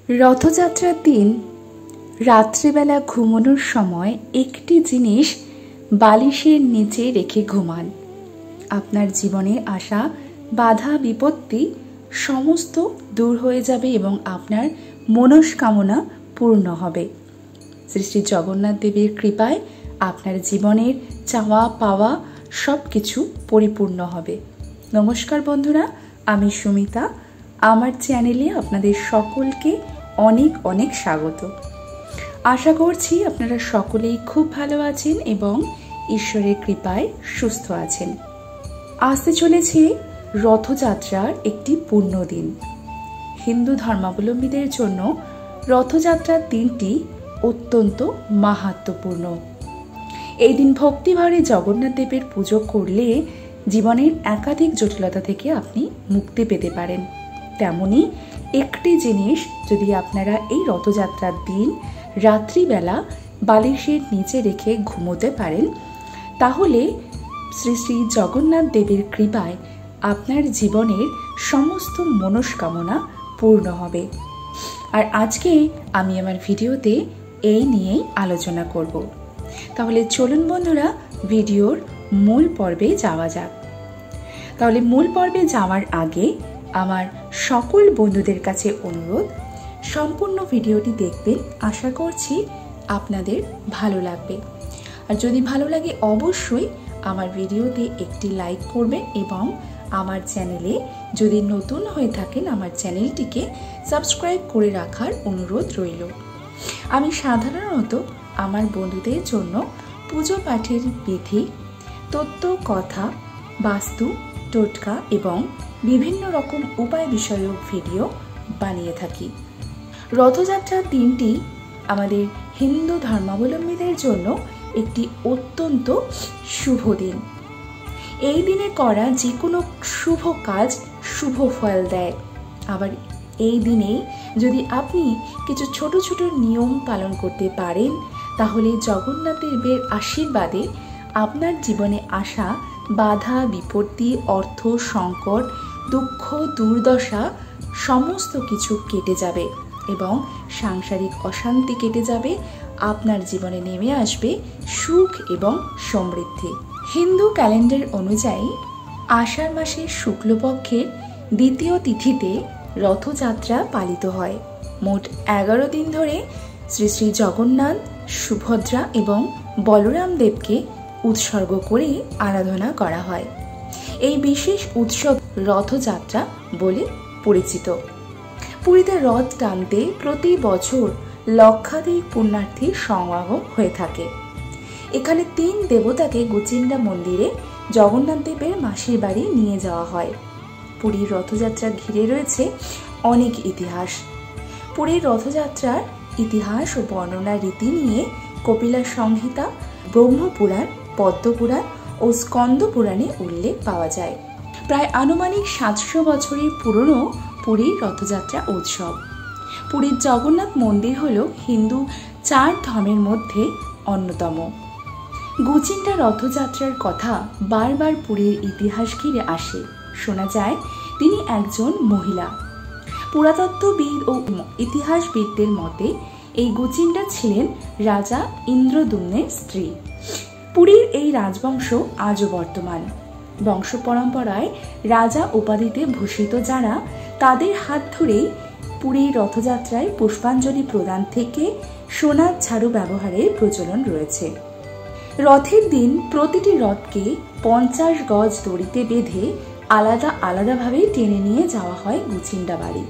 রথযাত্রার দিন রাত্রিবেলা ঘুমানোর সময় একটি জিনিস বালিশের নিচে রেখে ঘুমান। আপনার জীবনে আসা বাধা বিপত্তি সমস্ত দূর হয়ে যাবে এবং আপনার মনস্কামনা পূর্ণ হবে। শ্রী শ্রী জগন্নাথ দেবের কৃপায় আপনার জীবনের চাওয়া পাওয়া সব কিছু পরিপূর্ণ হবে। নমস্কার বন্ধুরা, আমি সুমিতা। আমার চ্যানেলে আপনাদের সকলকে অনেক অনেক স্বাগত। আশা করছি আপনারা সকলেই খুব ভালো আছেন এবং ঈশ্বরের কৃপায় সুস্থ আছেন। আসতে চলেছে রথযাত্রার একটি পূর্ণ দিন। হিন্দু ধর্মাবলম্বীদের জন্য রথযাত্রার দিনটি অত্যন্ত মাহাত্ম্যপূর্ণ। এই দিন ভক্তিভরে জগন্নাথ দেবের পুজো করলে জীবনের একাধিক জটিলতা থেকে আপনি মুক্তি পেতে পারেন। তেমনি একটি জিনিস যদি আপনারা এই রথযাত্রার দিন রাত্রিবেলা বালিশের নিচে রেখে ঘুমোতে পারেন, তাহলে শ্রী শ্রী জগন্নাথ দেবের কৃপায় আপনার জীবনের সমস্ত মনস্কামনা পূর্ণ হবে। আর আজকে আমি আমার ভিডিওতে এই নিয়েই আলোচনা করব। তাহলে চলুন বন্ধুরা, ভিডিওর মূল পর্বে যাওয়া যাক। তাহলে মূল পর্বে যাওয়ার আগে আমার সকল বন্ধুদের কাছে অনুরোধ, সম্পূর্ণ ভিডিওটি দেখবেন। আশা করছি আপনাদের ভালো লাগবে। আর যদি ভালো লাগে অবশ্যই আমার ভিডিওতে একটি লাইক করবেন এবং আমার চ্যানেলে যদি নতুন হয়ে থাকেন আমার চ্যানেলটিকে সাবস্ক্রাইব করে রাখার অনুরোধ রইল। আমি সাধারণত আমার বন্ধুদের জন্য পুজো পাঠের বিধি, তত্ত্ব কথা, বাস্তু, টোটকা এবং বিভিন্ন রকম উপায় বিষয়ক ভিডিও বানিয়ে থাকি। রথযাত্রার দিনটি আমাদের হিন্দু ধর্মাবলম্বীদের জন্য একটি অত্যন্ত শুভ দিন। এই দিনে করা যে কোনো শুভ কাজ শুভ ফল দেয়। আবার এই দিনেই যদি আপনি কিছু ছোট ছোট নিয়ম পালন করতে পারেন, তাহলে জগন্নাথ দেবের আশীর্বাদে আপনার জীবনে আসা বাধা বিপত্তি, অর্থ সংকট, দুঃখ দুর্দশা সমস্ত কিছু কেটে যাবে এবং সাংসারিক অশান্তি কেটে যাবে। আপনার জীবনে নেমে আসবে সুখ এবং সমৃদ্ধি। হিন্দু ক্যালেন্ডার অনুযায়ী আষাঢ় মাসের শুক্লপক্ষের দ্বিতীয় তিথিতে রথযাত্রা পালিত হয়। মোট 11 দিন ধরে শ্রী শ্রী জগন্নাথ, সুভদ্রা এবং বলরাম দেবকে উৎসর্গ করে আরাধনা করা হয়। এই বিশেষ উৎসব রথযাত্রা বলে পরিচিত। পুরীতে রথ টানতে প্রতি বছর লক্ষাধিক পুণ্যার্থীর সমাগম হয়ে থাকে। এখানে 3 দেবতাকে গুচিন্ডা মন্দিরে জগন্নাথ দেবের মাসির বাড়ি নিয়ে যাওয়া হয়। পুরীর রথযাত্রা ঘিরে রয়েছে অনেক ইতিহাস। পুরীর রথযাত্রার ইতিহাস ও বর্ণনা রীতি নিয়ে কপিলা সংহিতা, ব্রহ্মপুরাণ, পদ্মপুরাণ ও স্কন্দ পুরাণে উল্লেখ পাওয়া যায়। প্রায় আনুমানিক 700 বছরের পুরনো পুরীর রথযাত্রা উৎসব। পুরীর জগন্নাথ মন্দির হল হিন্দু 4 ধর্মের মধ্যে অন্যতম। গুচিন্ডা রথযাত্রার কথা বারবার পুরীর ইতিহাস ঘিরে আসে। শোনা যায় তিনি একজন মহিলা। পুরাতত্ত্ববিদ ও ইতিহাসবিদদের মতে এই গুচিন্ডা ছিলেন রাজা ইন্দ্রদ্যুম্নের স্ত্রী। পুরীর এই রাজবংশ আজও বর্তমান। বংশ পরম্পরায় রাজা উপাধিতে ভূষিত যারা, তাদের হাত ধরেই পুরীর রথযাত্রায় পুষ্পাঞ্জলি প্রদান থেকে সোনার ঝাড়ু ব্যবহারের প্রচলন রয়েছে। রথের দিন প্রতিটি রথকে 50 গজ দড়িতে বেঁধে আলাদা আলাদাভাবে টেনে নিয়ে যাওয়া হয় গুচিন্ডা বাড়ি।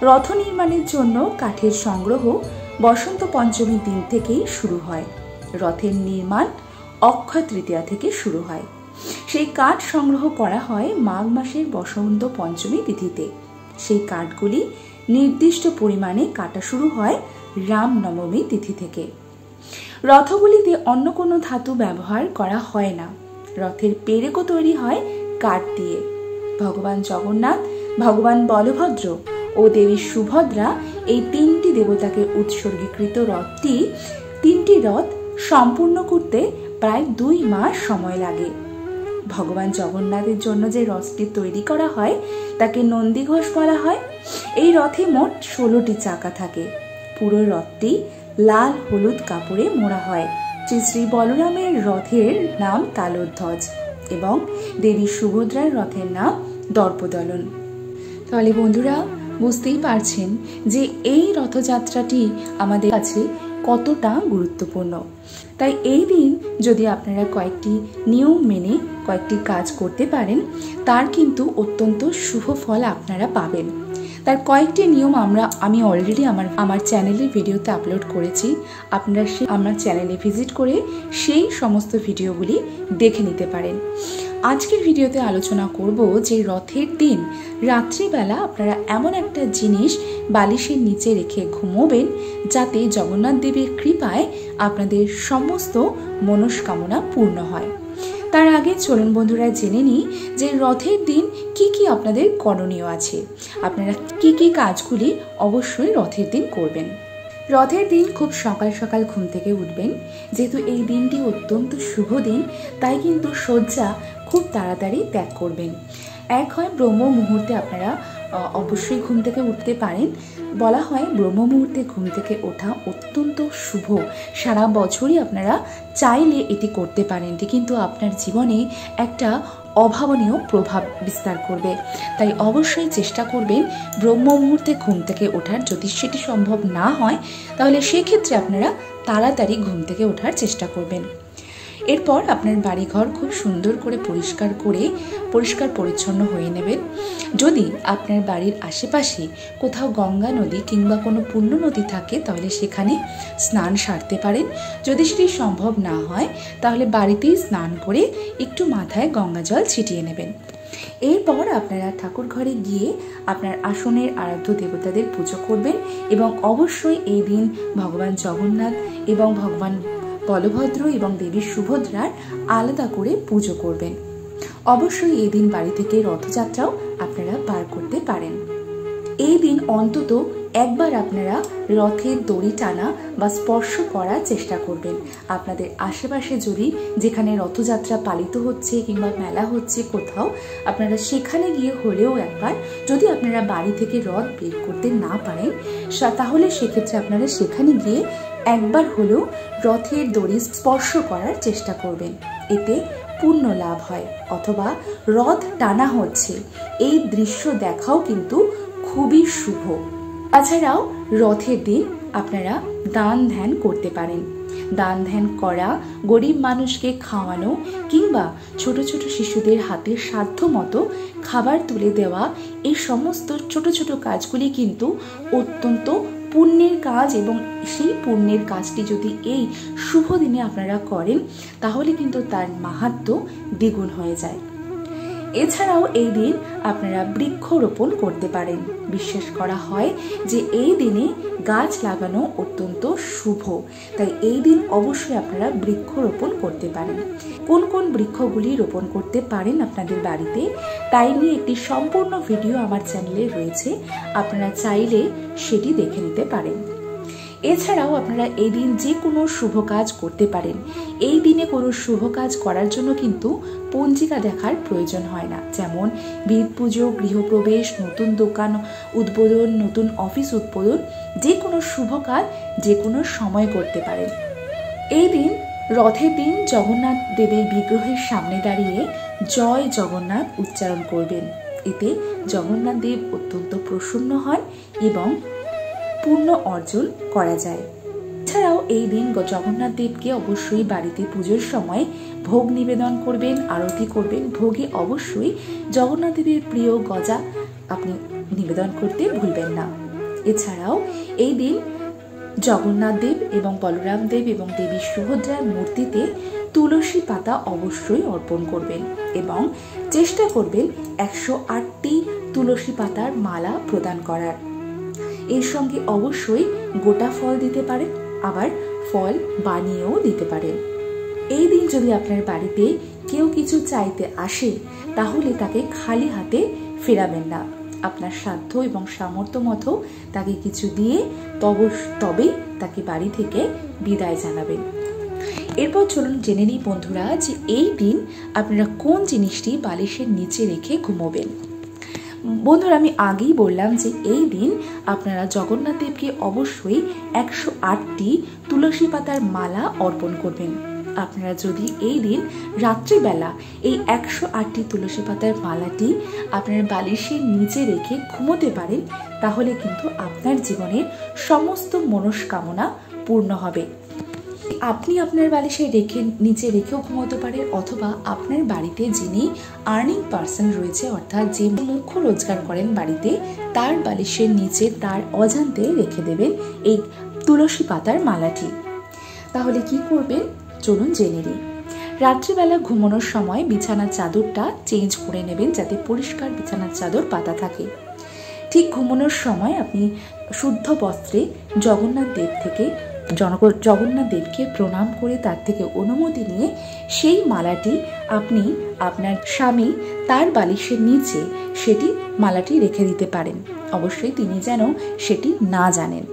রথ নির্মাণের জন্য কাঠের সংগ্রহ বসন্ত পঞ্চমীর দিন থেকেই শুরু হয়। রথের নির্মাণ অক্ষয় তৃতীয়া থেকে শুরু হয়। সেই কাঠ সংগ্রহ করা হয় মাঘ মাসের বসন্ত পঞ্চমী তিথিতে। সেই কাঠগুলি নির্দিষ্ট পরিমাণে কাটা শুরু হয় রামনবমী তিথি থেকে। রথগুলিতে অন্য কোনো ধাতু ব্যবহার করা হয় না। রথের পেরেকও তৈরি হয় কাঠ দিয়ে। ভগবান জগন্নাথ, ভগবান বলভদ্র ও দেবী সুভদ্রা এই 3টি দেবতাকে উৎসর্গীকৃত রথটি 3টি রথ সম্পূর্ণ করতে প্রায় 2 মাস সময় লাগে। ভগবান জগন্নাথের জন্য যে রথটি তৈরি করা হয় তাকে নন্দীঘোষ বলা হয়। এই রথে মোট 16টি চাকা থাকে। পুরো রথটি লাল হলুদ কাপড়ে মোড়া হয়। শ্রী শ্রী বলরামের রথের নাম তালধ্বজ এবং দেবী সুভদ্রার রথের নাম দর্পদলন। তাহলে বন্ধুরা বুঝতেই পারছেন যে এই রথযাত্রাটি আমাদের কাছে কতটা গুরুত্বপূর্ণ। তাই এই দিন যদি আপনারা কয়েকটি নিয়ম মেনে কয়েকটি কাজ করতে পারেন, তার কিন্তু অত্যন্ত শুভ ফল আপনারা পাবেন। তার কয়েকটি নিয়ম আমি অলরেডি আমার চ্যানেলের ভিডিওতে আপলোড করেছি। আপনারা আমার চ্যানেলে ভিজিট করে সেই সমস্ত ভিডিওগুলি দেখে নিতে পারেন। আজকের ভিডিওতে আলোচনা করব যে রথের দিন রাত্রিবেলা আপনারা এমন একটা জিনিস বালিশের নিচে রেখে ঘুমোবেন যাতে জগন্নাথ দেবের কৃপায় আপনাদের সমস্ত মনস্কামনা পূর্ণ হয়। তার আগে চলুন বন্ধুরা জেনে নিই যে রথের দিন কি কি আপনাদের করণীয় আছে, আপনারা কি কি কাজগুলি অবশ্যই রথের দিন করবেন। রথের দিন খুব সকাল সকাল ঘুম থেকে উঠবেন। যেহেতু এই দিনটি অত্যন্ত শুভ দিন, তাই কিন্তু শয্যা খুব তাড়াতাড়ি ত্যাগ করবেন। এক হয় ব্রহ্ম মুহূর্তে আপনারা অবশ্যই ঘুম থেকে উঠতে পারেন। বলা হয় ব্রহ্ম মুহূর্তে ঘুম থেকে ওঠা অত্যন্ত শুভ। সারা বছরই আপনারা চাইলে এটি করতে পারেন, কিন্তু আপনার জীবনে একটা অভাবনীয় প্রভাব বিস্তার করবে। তাই অবশ্যই চেষ্টা করবেন ব্রহ্ম মুহূর্তে ঘুম থেকে ওঠার। যদি সেটি সম্ভব না হয় তাহলে সেক্ষেত্রে আপনারা তাড়াতাড়ি ঘুম থেকে ওঠার চেষ্টা করবেন। এরপর আপনার বাড়িঘর খুব সুন্দর করে পরিষ্কার পরিচ্ছন্ন হয়ে নেবেন। যদি আপনার বাড়ির আশেপাশে কোথাও গঙ্গা নদী কিংবা কোনো পূর্ণ নদী থাকে তাহলে সেখানে স্নান সারতে পারেন। যদি সেটি সম্ভব না হয় তাহলে বাড়িতেই স্নান করে একটু মাথায় গঙ্গা জল ছিটিয়ে নেবেন। এরপর আপনারা ঠাকুর ঘরে গিয়ে আপনার আসনের আরাধ্য দেবতাদের পুজো করবেন এবং অবশ্যই এই দিন ভগবান জগন্নাথ এবং ভগবান বলভদ্র এবং দেবী সুভদ্রার আলাদা করে পুজো করবেন। অবশ্যই এই দিন বাড়ি থেকে রথযাত্রাও আপনারা পার করতে পারেন। এই দিন অন্তত একবার আপনারা রথের দড়ি টানা বা স্পর্শ করার চেষ্টা করবেন। আপনাদের আশেপাশে যদি যেখানে রথযাত্রা পালিত হচ্ছে কিংবা মেলা হচ্ছে কোথাও, আপনারা সেখানে গিয়ে হলেও একবার, যদি আপনারা বাড়ি থেকে রথ বের করতে না পারেন তাহলে সেক্ষেত্রে আপনারা সেখানে গিয়ে একবার হলেও রথের দড়ি স্পর্শ করার চেষ্টা করবেন। এতে পুণ্য লাভ হয়, অথবা রথ টানা হচ্ছে এই দৃশ্য দেখাও কিন্তু খুবই শুভ। তাছাড়াও রথের দিন আপনারা দান ধ্যান করতে পারেন। দান ধ্যান করা, গরিব মানুষকে খাওয়ানো কিংবা ছোট ছোট শিশুদের হাতে সাধ্য মতো খাবার তুলে দেওয়া, এই সমস্ত ছোট ছোট কাজগুলি কিন্তু অত্যন্ত পুণ্যের কাজ এবং সেই পুণ্যের কাজটি যদি এই শুভ দিনে আপনারা করেন তাহলে কিন্তু তার মাহাত্ম্য দ্বিগুণ হয়ে যায়। এছাড়াও এই দিন আপনারা বৃক্ষরোপণ করতে পারেন। বিশ্বাস করা হয় যে এই দিনে গাছ লাগানো অত্যন্ত শুভ, তাই এই দিন অবশ্যই আপনারা বৃক্ষরোপণ করতে পারেন। কোন কোন বৃক্ষগুলি রোপণ করতে পারেন আপনাদের বাড়িতে তাই নিয়ে একটি সম্পূর্ণ ভিডিও আমার চ্যানেলে রয়েছে, আপনারা চাইলে সেটি দেখে নিতে পারেন। এছাড়াও আপনারা এই দিন যে কোনো শুভ কাজ করতে পারেন। এই দিনে কোনো শুভ কাজ করার জন্য কিন্তু পঞ্জিকা দেখার প্রয়োজন হয় না। যেমন ভিত পুজো, গৃহপ্রবেশ, নতুন দোকান উদ্বোধন, নতুন অফিস উদ্বোধন, যে কোনো শুভ কাজ যে কোনো সময় করতে পারেন। এই দিন রথের দিন জগন্নাথ দেবের বিগ্রহের সামনে দাঁড়িয়ে জয় জগন্নাথ উচ্চারণ করবেন। এতে জগন্নাথ দেব অত্যন্ত প্রসন্ন হন এবং পুণ্য অর্জন করা যায়। এছাড়াও এই দিন জগন্নাথ দেবকে অবশ্যই বাড়িতে পুজোর সময় ভোগ নিবেদন করবেন, আরতি করবেন। ভোগে অবশ্যই জগন্নাথ দেবের প্রিয় গজা আপনি নিবেদন করতে ভুলবেন না। এছাড়াও এই দিন জগন্নাথ দেব এবং বলরাম দেব এবং দেবী সুভদ্রার মূর্তিতে তুলসী পাতা অবশ্যই অর্পণ করবেন এবং চেষ্টা করবেন 108টি তুলসী পাতার মালা প্রদান করার। এর সঙ্গে অবশ্যই গোটা ফল দিতে পারেন, আবার ফল বানিয়েও দিতে পারেন। এই দিন যদি আপনার বাড়িতে কেউ কিছু চাইতে আসে তাহলে তাকে খালি হাতে ফেরাবেন না। আপনার সাধ্য এবং সামর্থ্য মতো তাকে কিছু দিয়ে তবেই তাকে বাড়ি থেকে বিদায় জানাবেন। এরপর চলুন জেনে নিই বন্ধুরা যে এই দিন আপনারা কোন জিনিসটি বালিশের নিচে রেখে ঘুমোবেন। বন্ধুরা, আমি আগেই বললাম যে এই দিন আপনারা জগন্নাথ দেবকে অবশ্যই 108টি তুলসী পাতার মালা অর্পণ করবেন। আপনারা যদি এই দিন রাত্রিবেলা এই 108টি তুলসী পাতার মালাটি আপনার বালিশের নিচে রেখে ঘুমোতে পারেন, তাহলে কিন্তু আপনার জীবনের সমস্ত মনস্কামনা পূর্ণ হবে। আপনি আপনার বালিশে নিচে রেখেও ঘুমোতে পারেন, অথবা আপনার বাড়িতে যিনি আর্নিং পার্সন রয়েছে, অর্থাৎ যে মুখ্য রোজগার করেন বাড়িতে, তার বালিশের নিচে তার অজান্তে রেখে দেবেন এই তুলসী পাতার মালাটি। তাহলে কি করবেন চলুন জেনে নিই। রাত্রিবেলা ঘুমানোর সময় বিছানার চাদরটা চেঞ্জ করে নেবেন, যাতে পরিষ্কার বিছানার চাদর পাতা থাকে। ঠিক ঘুমানোর সময় আপনি শুদ্ধ বস্ত্রে জগন্নাথ দেবকে প্রণাম করে তার থেকে অনুমতি নিয়ে সেই মালাটি আপনি আপনার স্বামী তার বালিশের নিচে মালাটি রেখে দিতে পারেন। অবশ্যই তিনি যেন সেটি না জানেন।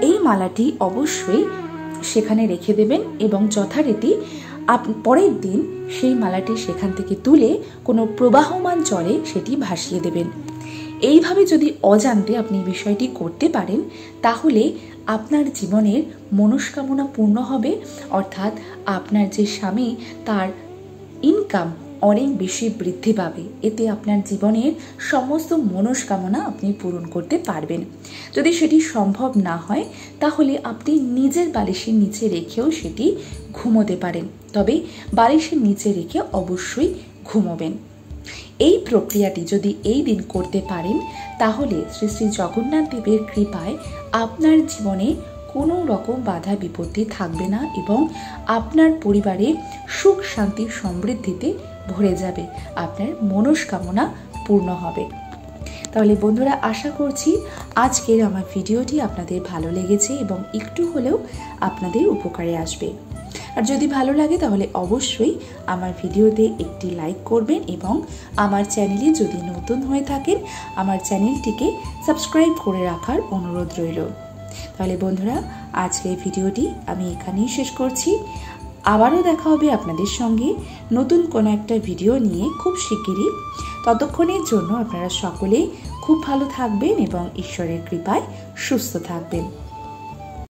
এই মালাটি অবশ্যই সেখানে রেখে দেবেন এবং যথারীতি পরের দিন সেই মালাটি সেখান থেকে তুলে কোনো প্রবাহমান জলে সেটি ভাসিয়ে দেবেন। এইভাবে যদি অজান্তে আপনি বিষয়টি করতে পারেন, তাহলে আপনার জীবনের মনস্কামনা পূর্ণ হবে, অর্থাৎ আপনার যে স্বামী তার ইনকাম অনেক বেশি বৃদ্ধি পাবে। এতে আপনার জীবনের সমস্ত মনস্কামনা আপনি পূরণ করতে পারবেন। যদি সেটি সম্ভব না হয়, তাহলে আপনি নিজের বালিশের নিচে রেখেও সেটি ঘুমোতে পারেন, তবে বালিশের নিচে রেখে অবশ্যই ঘুমোবেন। এই প্রক্রিয়াটি যদি এই দিন করতে পারেন, তাহলে শ্রী শ্রী জগন্নাথ দেবের কৃপায় আপনার জীবনে কোনো রকম বাধা বিপত্তি থাকবে না এবং আপনার পরিবারে সুখ শান্তি সমৃদ্ধিতে ভরে যাবে, আপনার মনস্কামনা পূর্ণ হবে। তাহলে বন্ধুরা, আশা করছি আজকের আমার ভিডিওটি আপনাদের ভালো লেগেছে এবং একটু হলেও আপনাদের উপকারে আসবে। আর যদি ভালো লাগে তাহলে অবশ্যই আমার ভিডিওতে একটি লাইক করবেন এবং আমার চ্যানেলে যদি নতুন হয়ে থাকেন আমার চ্যানেলটিকে সাবস্ক্রাইব করে রাখার অনুরোধ রইল। তাহলে বন্ধুরা, আজকের ভিডিওটি আমি এখানেই শেষ করছি। আবারও দেখা হবে আপনাদের সঙ্গে নতুন কোনো একটা ভিডিও নিয়ে খুব শিগগিরই। ততক্ষণের জন্য আপনারা সকলে খুব ভালো থাকবেন এবং ঈশ্বরের কৃপায় সুস্থ থাকবেন।